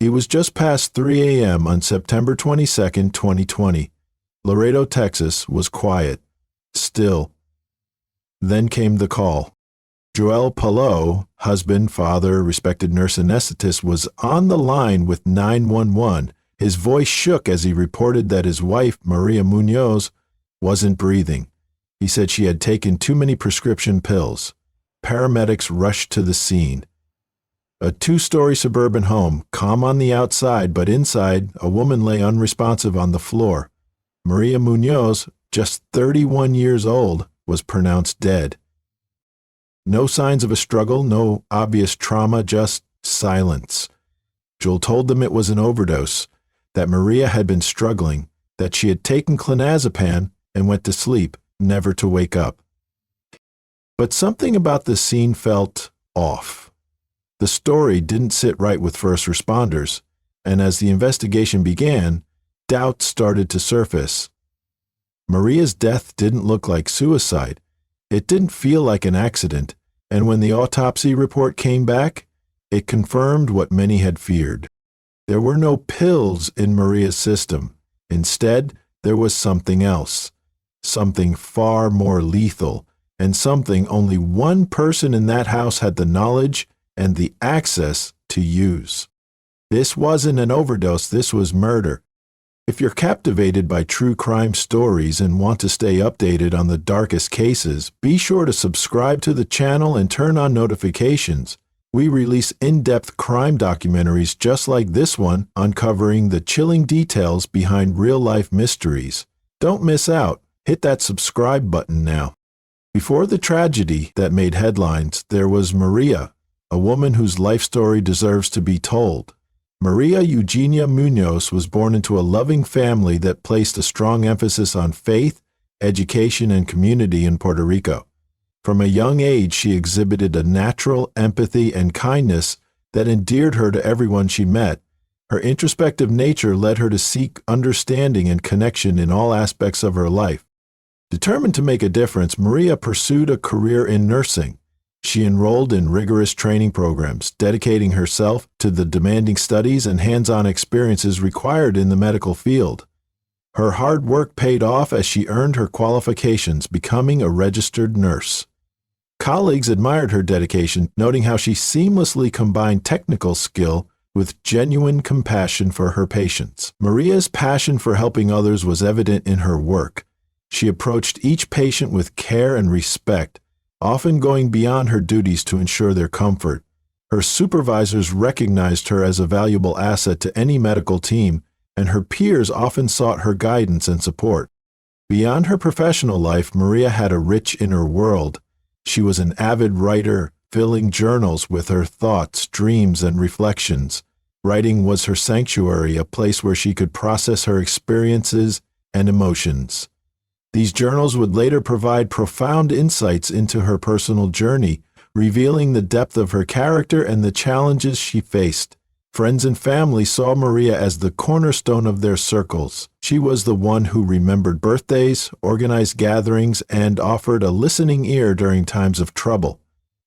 It was just past 3 a.m. on September 22, 2020. Laredo, Texas was quiet, still. Then came the call. Joel Pellot, husband, father, respected nurse anesthetist, was on the line with 911. His voice shook as he reported that his wife, Maria Munoz, wasn't breathing. He said she had taken too many prescription pills. Paramedics rushed to the scene. A two-story suburban home, calm on the outside, but inside, a woman lay unresponsive on the floor. Maria Munoz, just 31 years old, was pronounced dead. No signs of a struggle, no obvious trauma, just silence. Joel told them it was an overdose, that Maria had been struggling, that she had taken clonazepam and went to sleep, never to wake up. But something about the scene felt off. The story didn't sit right with first responders, and as the investigation began, doubts started to surface. Maria's death didn't look like suicide. It didn't feel like an accident, and when the autopsy report came back, it confirmed what many had feared. There were no pills in Maria's system. Instead, there was something else, something far more lethal, and something only one person in that house had the knowledge and the access to use. This wasn't an overdose, this was murder. If you're captivated by true crime stories and want to stay updated on the darkest cases, be sure to subscribe to the channel and turn on notifications. We release in-depth crime documentaries just like this one, uncovering the chilling details behind real-life mysteries. Don't miss out. Hit that subscribe button now. Before the tragedy that made headlines, there was Maria, a woman whose life story deserves to be told. Maria Eugenia Munoz was born into a loving family that placed a strong emphasis on faith, education, and community in Puerto Rico. From a young age, she exhibited a natural empathy and kindness that endeared her to everyone she met. Her introspective nature led her to seek understanding and connection in all aspects of her life. Determined to make a difference, Maria pursued a career in nursing. She enrolled in rigorous training programs, dedicating herself to the demanding studies and hands-on experiences required in the medical field. Her hard work paid off as she earned her qualifications, becoming a registered nurse. Colleagues admired her dedication, noting how she seamlessly combined technical skill with genuine compassion for her patients. Maria's passion for helping others was evident in her work. She approached each patient with care and respect, often going beyond her duties to ensure their comfort. Her supervisors recognized her as a valuable asset to any medical team, and her peers often sought her guidance and support. Beyond her professional life, Maria had a rich inner world. She was an avid writer, filling journals with her thoughts, dreams, and reflections. Writing was her sanctuary, a place where she could process her experiences and emotions. These journals would later provide profound insights into her personal journey, revealing the depth of her character and the challenges she faced. Friends and family saw Maria as the cornerstone of their circles. She was the one who remembered birthdays, organized gatherings, and offered a listening ear during times of trouble.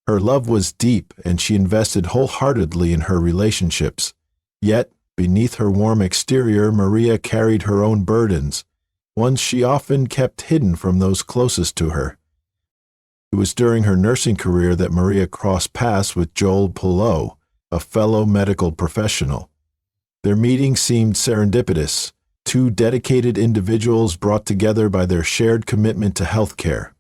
Her love was deep, and she invested wholeheartedly in her relationships. Yet, beneath her warm exterior, Maria carried her own burdens, ones she often kept hidden from those closest to her. It was during her nursing career that Maria crossed paths with Joel Pellot, a fellow medical professional. Their meeting seemed serendipitous, two dedicated individuals brought together by their shared commitment to healthcare.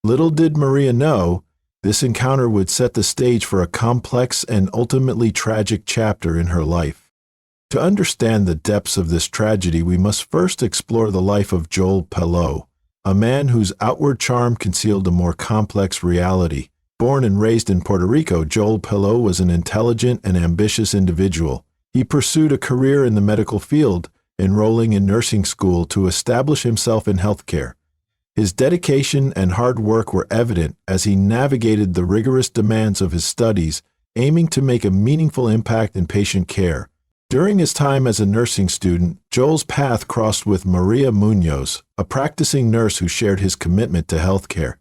Little did Maria know, this encounter would set the stage for a complex and ultimately tragic chapter in her life. To understand the depths of this tragedy, we must first explore the life of Joel Pellot, a man whose outward charm concealed a more complex reality. Born and raised in Puerto Rico, Joel Pellot was an intelligent and ambitious individual. He pursued a career in the medical field, enrolling in nursing school to establish himself in healthcare. His dedication and hard work were evident as he navigated the rigorous demands of his studies, aiming to make a meaningful impact in patient care. During his time as a nursing student, Joel's path crossed with Maria Munoz, a practicing nurse who shared his commitment to healthcare.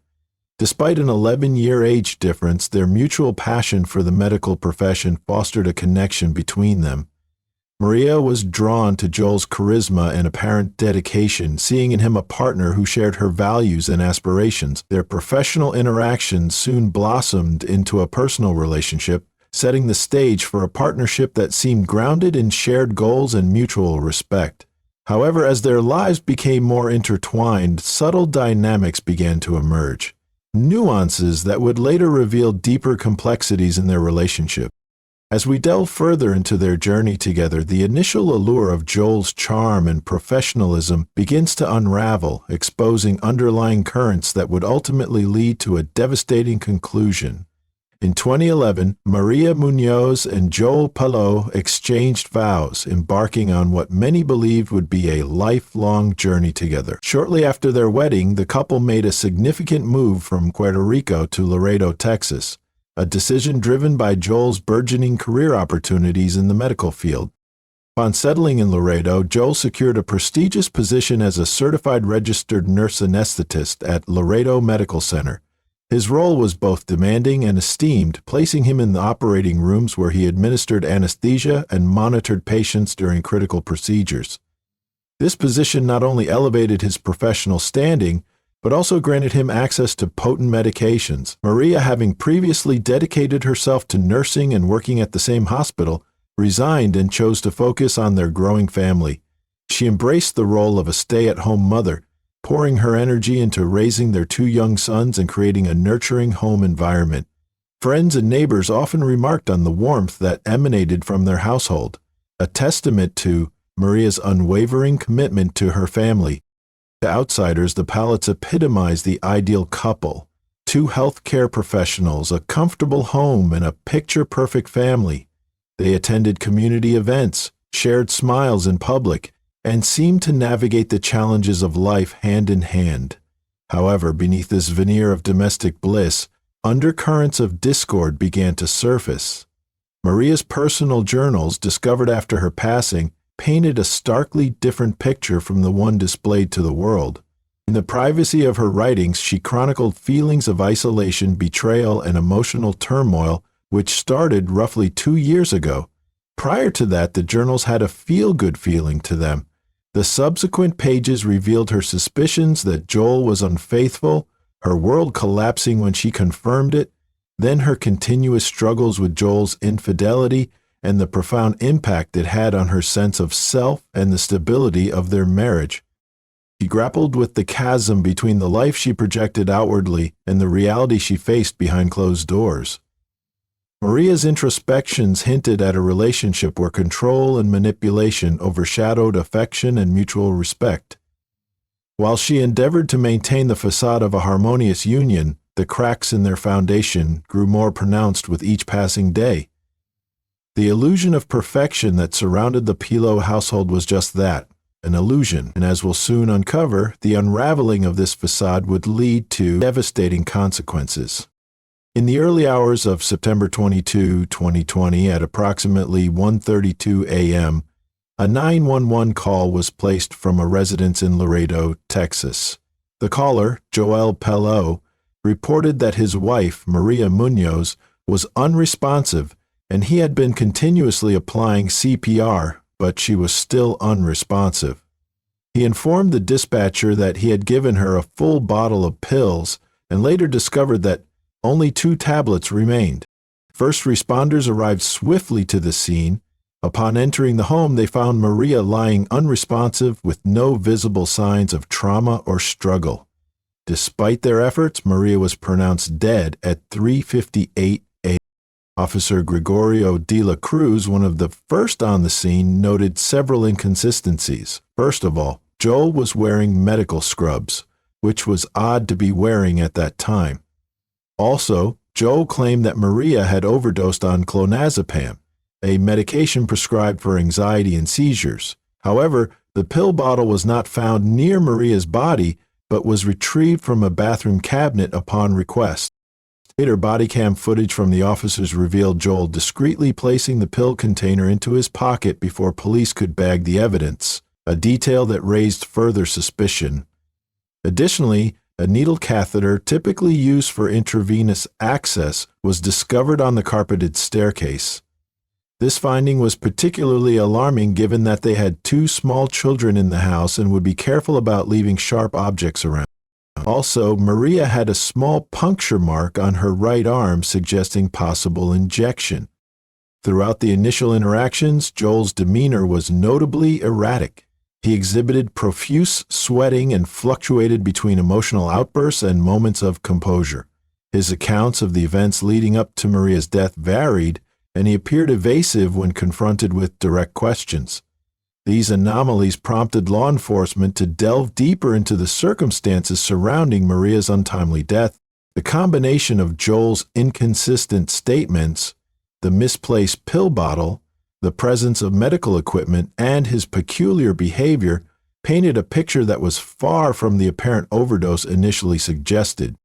Despite an 11-year age difference, their mutual passion for the medical profession fostered a connection between them. Maria was drawn to Joel's charisma and apparent dedication, seeing in him a partner who shared her values and aspirations. Their professional interactions soon blossomed into a personal relationship, setting the stage for a partnership that seemed grounded in shared goals and mutual respect. However, as their lives became more intertwined, subtle dynamics began to emerge, nuances that would later reveal deeper complexities in their relationship. As we delve further into their journey together, the initial allure of Joel's charm and professionalism begins to unravel, exposing underlying currents that would ultimately lead to a devastating conclusion. In 2011, Maria Munoz and Joel Pellot exchanged vows, embarking on what many believed would be a lifelong journey together. Shortly after their wedding, the couple made a significant move from Puerto Rico to Laredo, Texas, a decision driven by Joel's burgeoning career opportunities in the medical field. Upon settling in Laredo, Joel secured a prestigious position as a certified registered nurse anesthetist at Laredo Medical Center. His role was both demanding and esteemed, placing him in the operating rooms where he administered anesthesia and monitored patients during critical procedures. This position not only elevated his professional standing, but also granted him access to potent medications. Maria, having previously dedicated herself to nursing and working at the same hospital, resigned and chose to focus on their growing family. She embraced the role of a stay-at-home mother, pouring her energy into raising their two young sons and creating a nurturing home environment. Friends and neighbors often remarked on the warmth that emanated from their household, a testament to Maria's unwavering commitment to her family. To outsiders, the Pellots epitomized the ideal couple: two healthcare professionals, a comfortable home, and a picture-perfect family. They attended community events, shared smiles in public, and seemed to navigate the challenges of life hand in hand. However, beneath this veneer of domestic bliss, undercurrents of discord began to surface. Maria's personal journals, discovered after her passing, painted a starkly different picture from the one displayed to the world. In the privacy of her writings, she chronicled feelings of isolation, betrayal, and emotional turmoil, which started roughly 2 years ago. Prior to that, the journals had a feel-good feeling to them. The subsequent pages revealed her suspicions that Joel was unfaithful, her world collapsing when she confirmed it, then her continuous struggles with Joel's infidelity, and the profound impact it had on her sense of self and the stability of their marriage. She grappled with the chasm between the life she projected outwardly and the reality she faced behind closed doors. Maria's introspections hinted at a relationship where control and manipulation overshadowed affection and mutual respect. While she endeavored to maintain the facade of a harmonious union, the cracks in their foundation grew more pronounced with each passing day. The illusion of perfection that surrounded the Pellot household was just that, an illusion, and as we'll soon uncover, the unraveling of this facade would lead to devastating consequences. In the early hours of September 22, 2020, at approximately 1:32 a.m., a 911 call was placed from a residence in Laredo, Texas. The caller, Joel Pellot, reported that his wife, Maria Munoz, was unresponsive, and he had been continuously applying CPR, but she was still unresponsive. He informed the dispatcher that he had given her a full bottle of pills and later discovered that only 2 tablets remained. First responders arrived swiftly to the scene. Upon entering the home, they found Maria lying unresponsive with no visible signs of trauma or struggle. Despite their efforts, Maria was pronounced dead at 3:58 a.m. Officer Gregorio de la Cruz, one of the first on the scene, noted several inconsistencies. First of all, Joel was wearing medical scrubs, which was odd to be wearing at that time. Also, Joel claimed that Maria had overdosed on clonazepam, a medication prescribed for anxiety and seizures. However, the pill bottle was not found near Maria's body, but was retrieved from a bathroom cabinet upon request. Later, body cam footage from the officers revealed Joel discreetly placing the pill container into his pocket before police could bag the evidence, a detail that raised further suspicion. Additionally, a needle catheter, typically used for intravenous access, was discovered on the carpeted staircase. This finding was particularly alarming given that they had 2 small children in the house and would be careful about leaving sharp objects around. Also, Maria had a small puncture mark on her right arm suggesting possible injection. Throughout the initial interactions, Joel's demeanor was notably erratic. He exhibited profuse sweating and fluctuated between emotional outbursts and moments of composure. His accounts of the events leading up to Maria's death varied, and he appeared evasive when confronted with direct questions. These anomalies prompted law enforcement to delve deeper into the circumstances surrounding Maria's untimely death. The combination of Joel's inconsistent statements, the misplaced pill bottle, the presence of medical equipment, and his peculiar behavior painted a picture that was far from the apparent overdose initially suggested.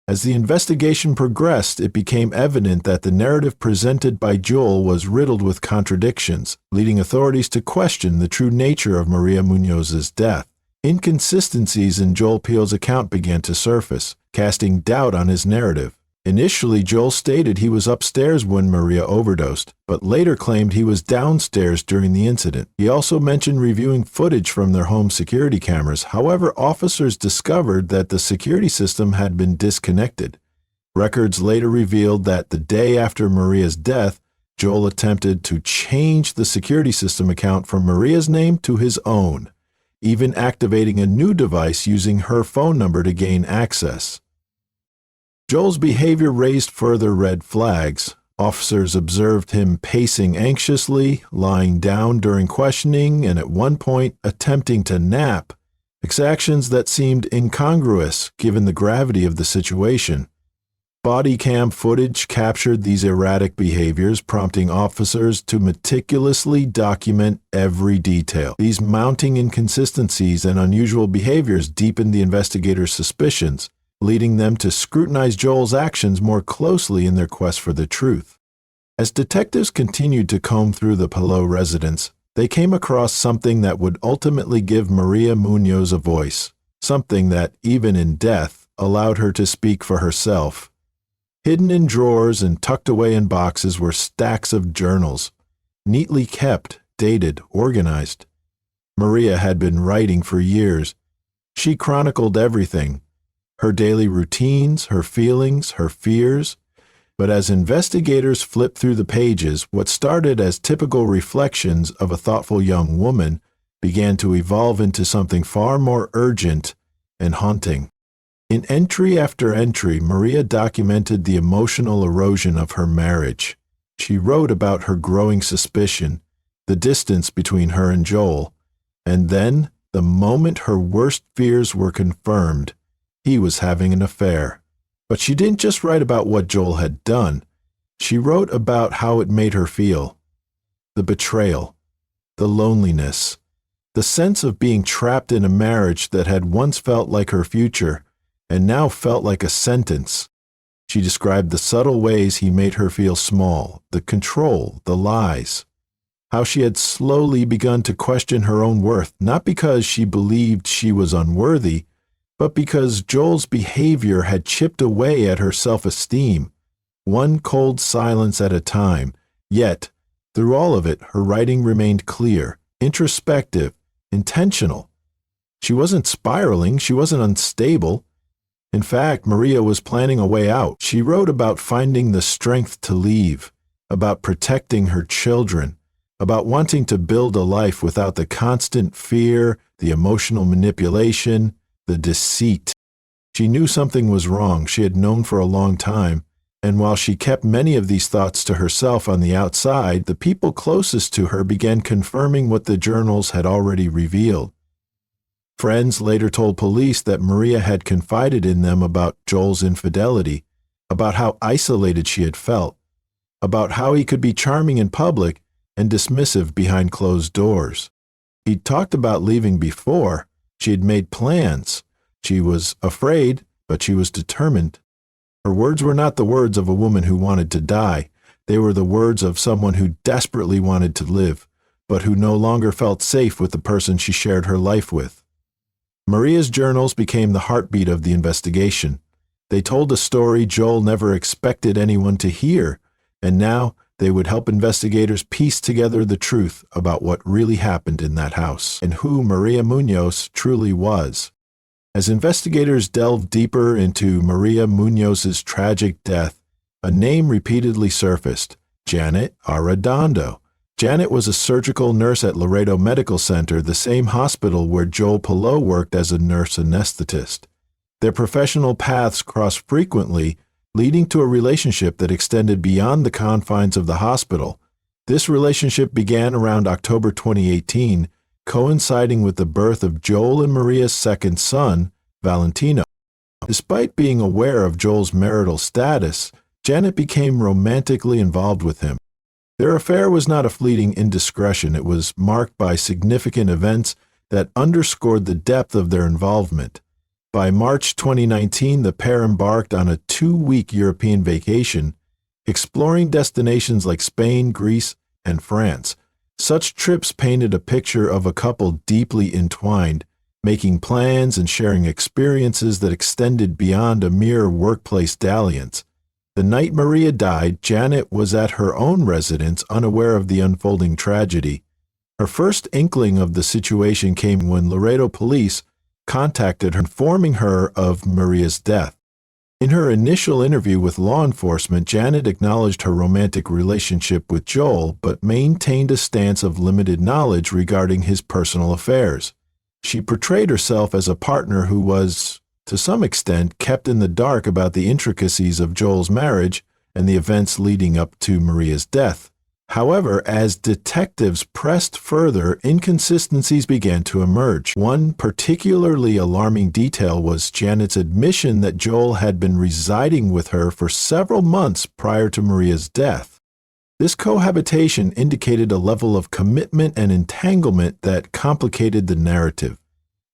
As the investigation progressed, it became evident that the narrative presented by Joel was riddled with contradictions, leading authorities to question the true nature of Maria Munoz's death. Inconsistencies in Joel Peel's account began to surface, casting doubt on his narrative. Initially, Joel stated he was upstairs when Maria overdosed, but later claimed he was downstairs during the incident. He also mentioned reviewing footage from their home security cameras. However, officers discovered that the security system had been disconnected. Records later revealed that the day after Maria's death, Joel attempted to change the security system account from Maria's name to his own, even activating a new device using her phone number to gain access. Joel's behavior raised further red flags. Officers observed him pacing anxiously, lying down during questioning, and at one point attempting to nap, actions that seemed incongruous given the gravity of the situation. Body cam footage captured these erratic behaviors, prompting officers to meticulously document every detail. These mounting inconsistencies and unusual behaviors deepened the investigators' suspicions, leading them to scrutinize Joel's actions more closely in their quest for the truth. As detectives continued to comb through the Pellot residence, they came across something that would ultimately give Maria Munoz a voice, something that, even in death, allowed her to speak for herself. Hidden in drawers and tucked away in boxes were stacks of journals, neatly kept, dated, organized. Maria had been writing for years. She chronicled everything, her daily routines, her feelings, her fears. But as investigators flipped through the pages, what started as typical reflections of a thoughtful young woman began to evolve into something far more urgent and haunting. In entry after entry, Maria documented the emotional erosion of her marriage. She wrote about her growing suspicion, the distance between her and Joel, and then, the moment her worst fears were confirmed, he was having an affair. But she didn't just write about what Joel had done. She wrote about how it made her feel. The betrayal, the loneliness, the sense of being trapped in a marriage that had once felt like her future and now felt like a sentence. She described the subtle ways he made her feel small, the control, the lies, how she had slowly begun to question her own worth, not because she believed she was unworthy, but because Joel's behavior had chipped away at her self-esteem, one cold silence at a time. Yet, through all of it, her writing remained clear, introspective, intentional. She wasn't spiraling, she wasn't unstable. In fact, Maria was planning a way out. She wrote about finding the strength to leave, about protecting her children, about wanting to build a life without the constant fear, the emotional manipulation, the deceit. She knew something was wrong. She had known for a long time. And while she kept many of these thoughts to herself on the outside, the people closest to her began confirming what the journals had already revealed. Friends later told police that Maria had confided in them about Joel's infidelity, about how isolated she had felt, about how he could be charming in public and dismissive behind closed doors. He'd talked about leaving before. She had made plans. She was afraid, but she was determined. Her words were not the words of a woman who wanted to die. They were the words of someone who desperately wanted to live, but who no longer felt safe with the person she shared her life with. Maria's journals became the heartbeat of the investigation. They told a story Joel never expected anyone to hear, and now They would help investigators piece together the truth about what really happened in that house and who Maria Munoz truly was. As investigators delved deeper into Maria Munoz's tragic death, a name repeatedly surfaced: Janet Arredondo. Janet was a surgical nurse at Laredo Medical Center, the same hospital where Joel Pellot worked as a nurse anesthetist. Their professional paths crossed frequently, leading to a relationship that extended beyond the confines of the hospital. This relationship began around October 2018, coinciding with the birth of Joel and Maria's second son, Valentino. Despite being aware of Joel's marital status, Janet became romantically involved with him. Their affair was not a fleeting indiscretion. It was marked by significant events that underscored the depth of their involvement. By March 2019, the pair embarked on a 2-week European vacation, exploring destinations like Spain, Greece, and France. Such trips painted a picture of a couple deeply entwined, making plans and sharing experiences that extended beyond a mere workplace dalliance. The night Maria died, Janet was at her own residence, unaware of the unfolding tragedy. Her first inkling of the situation came when Laredo police contacted her, informing her of Maria's death. In her initial interview with law enforcement, Janet acknowledged her romantic relationship with Joel, but maintained a stance of limited knowledge regarding his personal affairs. She portrayed herself as a partner who was, to some extent, kept in the dark about the intricacies of Joel's marriage and the events leading up to Maria's death. However, as detectives pressed further, inconsistencies began to emerge. One particularly alarming detail was Janet's admission that Joel had been residing with her for several months prior to Maria's death. This cohabitation indicated a level of commitment and entanglement that complicated the narrative.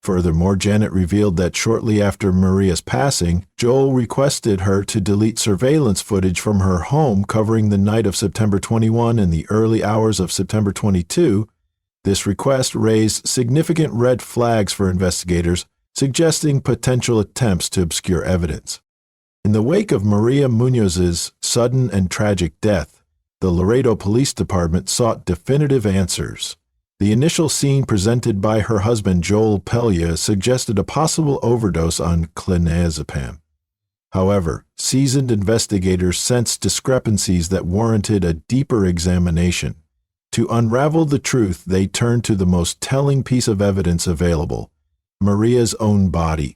Furthermore, Janet revealed that shortly after Maria's passing, Joel requested her to delete surveillance footage from her home covering the night of September 21 and the early hours of September 22. This request raised significant red flags for investigators, suggesting potential attempts to obscure evidence. In the wake of Maria Munoz's sudden and tragic death, the Laredo Police Department sought definitive answers. The initial scene presented by her husband Joel Pellot suggested a possible overdose on clonazepam. However, seasoned investigators sensed discrepancies that warranted a deeper examination. To unravel the truth, they turned to the most telling piece of evidence available: Maria's own body.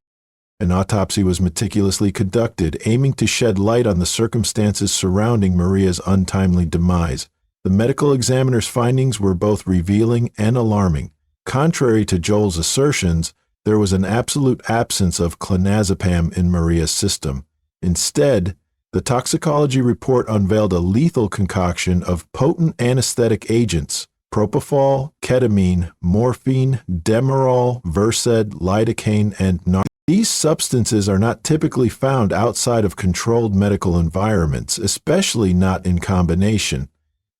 An autopsy was meticulously conducted, aiming to shed light on the circumstances surrounding Maria's untimely demise. The medical examiner's findings were both revealing and alarming. Contrary to Joel's assertions, there was an absolute absence of clonazepam in Maria's system. Instead, the toxicology report unveiled a lethal concoction of potent anesthetic agents: propofol, ketamine, morphine, demerol, Versed, lidocaine, and narcolepsine. These substances are not typically found outside of controlled medical environments, especially not in combination.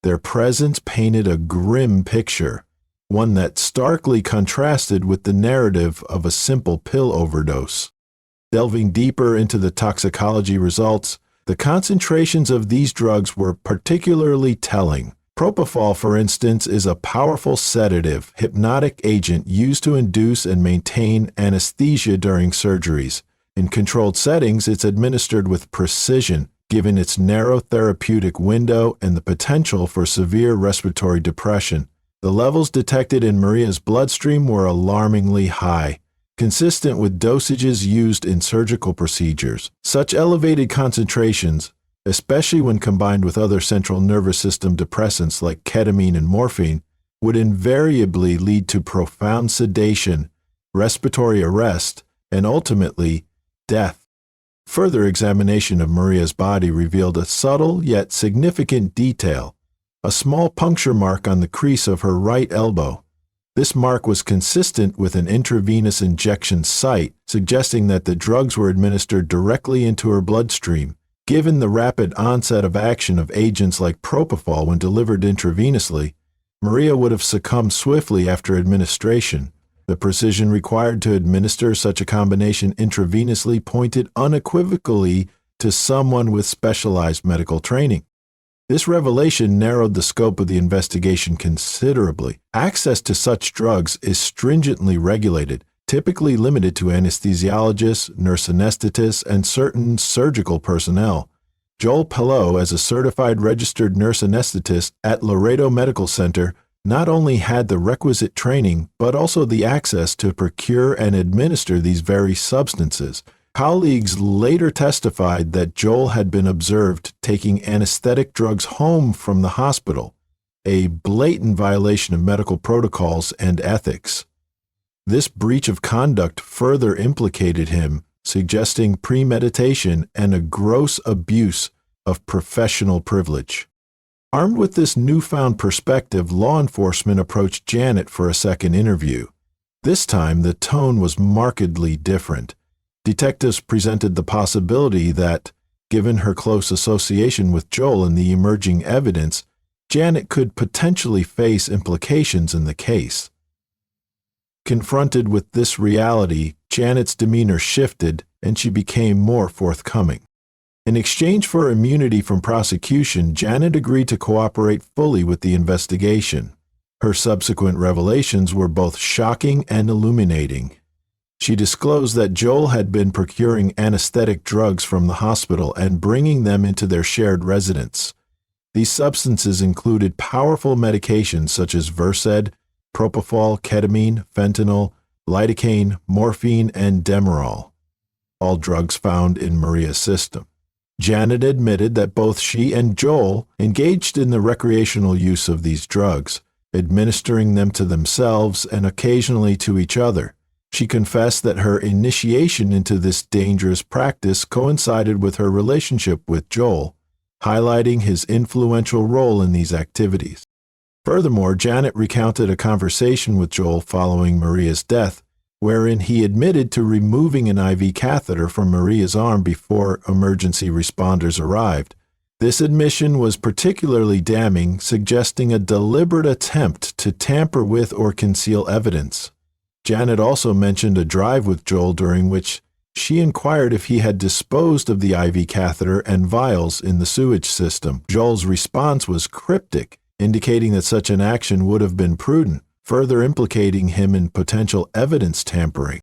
Their presence painted a grim picture, one that starkly contrasted with the narrative of a simple pill overdose. Delving deeper into the toxicology results, the concentrations of these drugs were particularly telling. Propofol, for instance, is a powerful sedative, hypnotic agent used to induce and maintain anesthesia during surgeries. In controlled settings, it's administered with precision, given its narrow therapeutic window and the potential for severe respiratory depression. The levels detected in Maria's bloodstream were alarmingly high, consistent with dosages used in surgical procedures. Such elevated concentrations, especially when combined with other central nervous system depressants like ketamine and morphine, would invariably lead to profound sedation, respiratory arrest, and ultimately, death. Further examination of Maria's body revealed a subtle yet significant detail: a small puncture mark on the crease of her right elbow. This mark was consistent with an intravenous injection site, suggesting that the drugs were administered directly into her bloodstream. Given the rapid onset of action of agents like propofol when delivered intravenously, Maria would have succumbed swiftly after administration. The precision required to administer such a combination intravenously pointed unequivocally to someone with specialized medical training. This revelation narrowed the scope of the investigation considerably. Access to such drugs is stringently regulated, typically limited to anesthesiologists, nurse anesthetists, and certain surgical personnel. Joel Pellot, as a certified registered nurse anesthetist at Laredo Medical Center, not only had the requisite training, but also the access to procure and administer these very substances. Colleagues later testified that Joel had been observed taking anesthetic drugs home from the hospital, a blatant violation of medical protocols and ethics. This breach of conduct further implicated him, suggesting premeditation and a gross abuse of professional privilege. Armed with this newfound perspective, law enforcement approached Janet for a second interview. This time, the tone was markedly different. Detectives presented the possibility that, given her close association with Joel and the emerging evidence, Janet could potentially face implications in the case. Confronted with this reality, Janet's demeanor shifted and she became more forthcoming. In exchange for immunity from prosecution, Janet agreed to cooperate fully with the investigation. Her subsequent revelations were both shocking and illuminating. She disclosed that Joel had been procuring anesthetic drugs from the hospital and bringing them into their shared residence. These substances included powerful medications such as Versed, propofol, ketamine, fentanyl, lidocaine, morphine, and Demerol, all drugs found in Maria's system. Janet admitted that both she and Joel engaged in the recreational use of these drugs, administering them to themselves and occasionally to each other. She confessed that her initiation into this dangerous practice coincided with her relationship with Joel, highlighting his influential role in these activities. Furthermore, Janet recounted a conversation with Joel following Maria's death, wherein he admitted to removing an IV catheter from Maria's arm before emergency responders arrived. This admission was particularly damning, suggesting a deliberate attempt to tamper with or conceal evidence. Janet also mentioned a drive with Joel during which she inquired if he had disposed of the IV catheter and vials in the sewage system. Joel's response was cryptic, indicating that such an action would have been prudent, further implicating him in potential evidence tampering.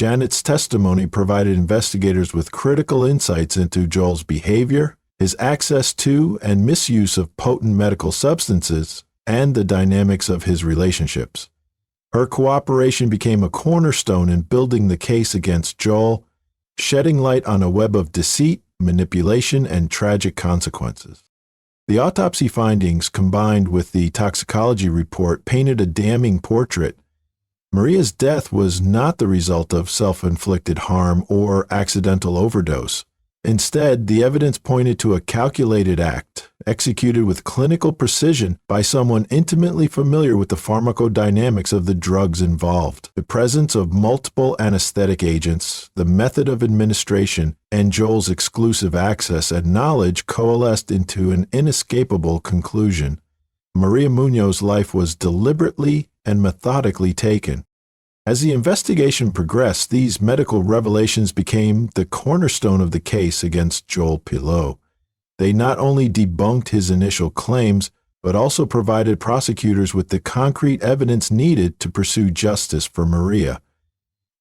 Janet's testimony provided investigators with critical insights into Joel's behavior, his access to and misuse of potent medical substances, and the dynamics of his relationships. Her cooperation became a cornerstone in building the case against Joel, shedding light on a web of deceit, manipulation, and tragic consequences. The autopsy findings, combined with the toxicology report, painted a damning portrait. Maria's death was not the result of self-inflicted harm or accidental overdose. Instead, the evidence pointed to a calculated act, executed with clinical precision by someone intimately familiar with the pharmacodynamics of the drugs involved. The presence of multiple anesthetic agents, the method of administration, and Joel's exclusive access and knowledge coalesced into an inescapable conclusion. Maria Muñoz's life was deliberately and methodically taken. As the investigation progressed, these medical revelations became the cornerstone of the case against Joel Pellot. They not only debunked his initial claims, but also provided prosecutors with the concrete evidence needed to pursue justice for Maria.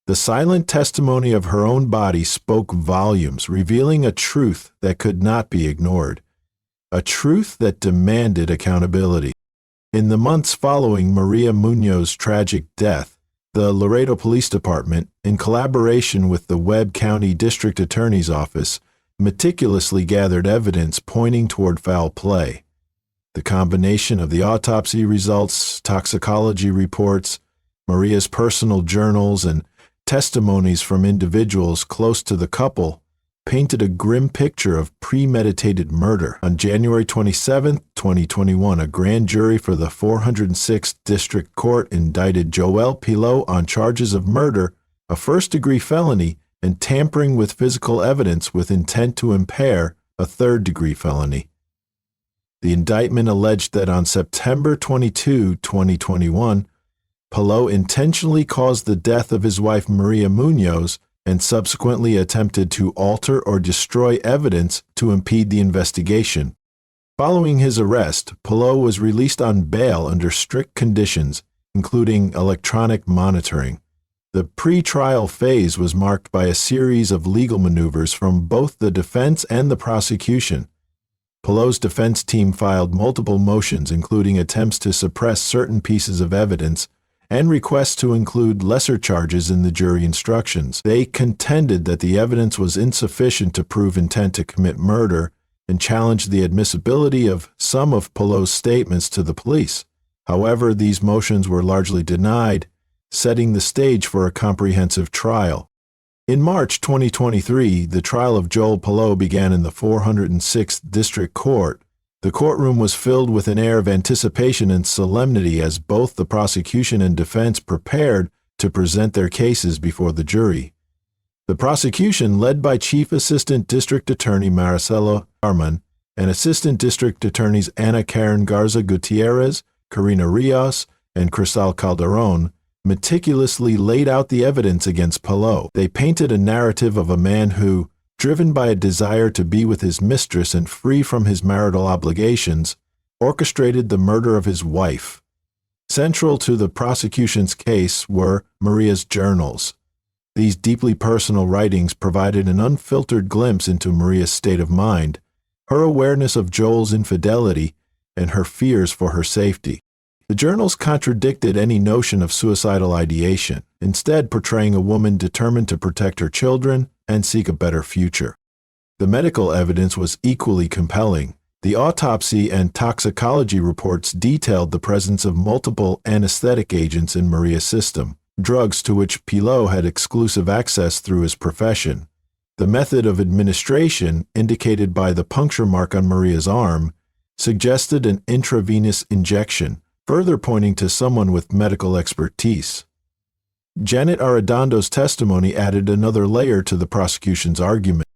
The silent testimony of her own body spoke volumes, revealing a truth that could not be ignored, a truth that demanded accountability. In the months following Maria Muñoz's tragic death, the Laredo Police Department, in collaboration with the Webb County District Attorney's Office, meticulously gathered evidence pointing toward foul play. The combination of the autopsy results, toxicology reports, Maria's personal journals, and testimonies from individuals close to the couple painted a grim picture of premeditated murder. On January 27, 2021, a grand jury for the 406th District Court indicted Joel Pellot on charges of murder, a first-degree felony, and tampering with physical evidence with intent to impair, a third-degree felony. The indictment alleged that on September 22, 2021, Pellot intentionally caused the death of his wife Maria Muñoz and subsequently attempted to alter or destroy evidence to impede the investigation. Following his arrest, Pellot was released on bail under strict conditions, including electronic monitoring. The pre-trial phase was marked by a series of legal maneuvers from both the defense and the prosecution. Pellot's defense team filed multiple motions, including attempts to suppress certain pieces of evidence and requests to include lesser charges in the jury instructions. They contended that the evidence was insufficient to prove intent to commit murder and challenged the admissibility of some of Pellot's statements to the police. However, these motions were largely denied, setting the stage for a comprehensive trial. In March 2023, the trial of Joel Pellot began in the 406th District Court. The courtroom was filled with an air of anticipation and solemnity as both the prosecution and defense prepared to present their cases before the jury. The prosecution, led by Chief Assistant District Attorney Maricela Arman and Assistant District Attorneys Ana Karen Garza Gutierrez, Karina Rios, and Crisal Calderon, meticulously laid out the evidence against Pellot. They painted a narrative of a man who, driven by a desire to be with his mistress and free from his marital obligations, orchestrated the murder of his wife. Central to the prosecution's case were Maria's journals. These deeply personal writings provided an unfiltered glimpse into Maria's state of mind, her awareness of Joel's infidelity, and her fears for her safety. The journals contradicted any notion of suicidal ideation, instead portraying a woman determined to protect her children and seek a better future. The medical evidence was equally compelling. The autopsy and toxicology reports detailed the presence of multiple anesthetic agents in Maria's system, drugs to which Pellot had exclusive access through his profession. The method of administration, indicated by the puncture mark on Maria's arm, suggested an intravenous injection, further pointing to someone with medical expertise. Janet Arredondo's testimony added another layer to the prosecution's argument.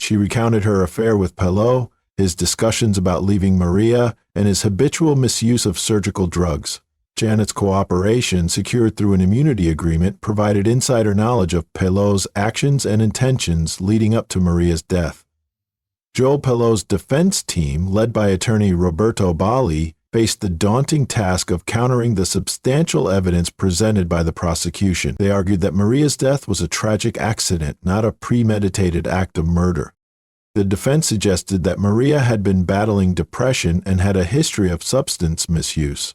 She recounted her affair with Pellot, his discussions about leaving Maria, and his habitual misuse of surgical drugs. Janet's cooperation, secured through an immunity agreement, provided insider knowledge of Pellot's actions and intentions leading up to Maria's death. Joel Pellot's defense team, led by attorney Roberto Bali, faced the daunting task of countering the substantial evidence presented by the prosecution. They argued that Maria's death was a tragic accident, not a premeditated act of murder. The defense suggested that Maria had been battling depression and had a history of substance misuse.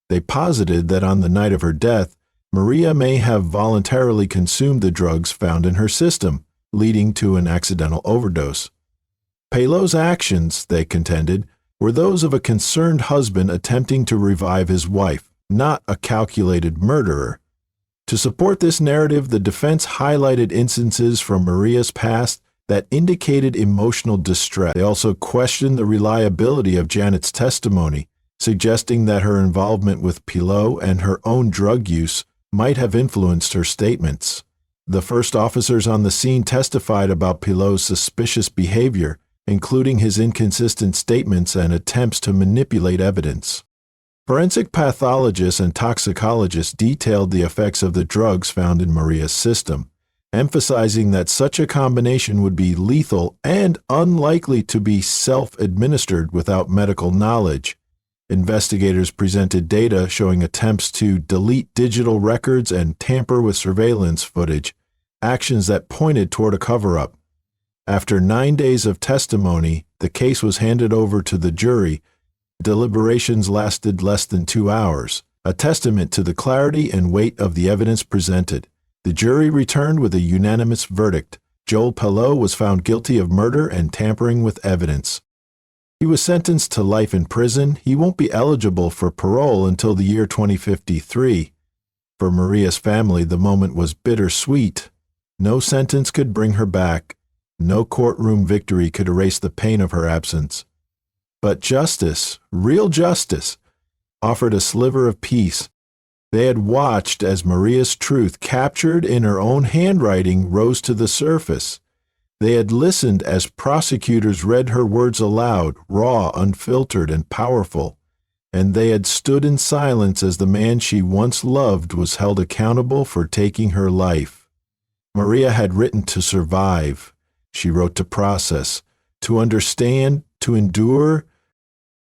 They posited that on the night of her death, Maria may have voluntarily consumed the drugs found in her system, leading to an accidental overdose. Pellot's actions, they contended, were those of a concerned husband attempting to revive his wife, not a calculated murderer. To support this narrative, the defense highlighted instances from Maria's past that indicated emotional distress. They also questioned the reliability of Janet's testimony, suggesting that her involvement with Pellot and her own drug use might have influenced her statements. The first officers on the scene testified about Pellot's suspicious behavior, including his inconsistent statements and attempts to manipulate evidence. Forensic pathologists and toxicologists detailed the effects of the drugs found in Maria's system, emphasizing that such a combination would be lethal and unlikely to be self-administered without medical knowledge. Investigators presented data showing attempts to delete digital records and tamper with surveillance footage, actions that pointed toward a cover-up. After 9 days of testimony, the case was handed over to the jury. Deliberations lasted less than 2 hours, a testament to the clarity and weight of the evidence presented. The jury returned with a unanimous verdict. Joel Pellot was found guilty of murder and tampering with evidence. He was sentenced to life in prison. He won't be eligible for parole until the year 2053. For Maria's family, the moment was bittersweet. No sentence could bring her back. No courtroom victory could erase the pain of her absence. But justice, real justice, offered a sliver of peace. They had watched as Maria's truth, captured in her own handwriting, rose to the surface. They had listened as prosecutors read her words aloud, raw, unfiltered, and powerful. And they had stood in silence as the man she once loved was held accountable for taking her life. Maria had written to survive. She wrote to process, to understand, to endure.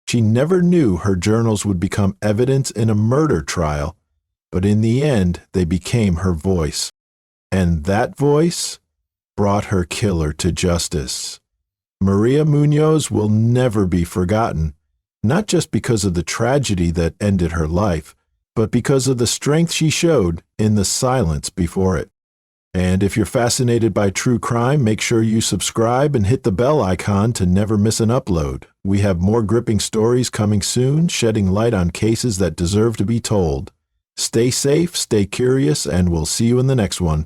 She never knew her journals would become evidence in a murder trial, but in the end, they became her voice. And that voice brought her killer to justice. Maria Munoz will never be forgotten, not just because of the tragedy that ended her life, but because of the strength she showed in the silence before it. And if you're fascinated by true crime, make sure you subscribe and hit the bell icon to never miss an upload. We have more gripping stories coming soon, shedding light on cases that deserve to be told. Stay safe, stay curious, and we'll see you in the next one.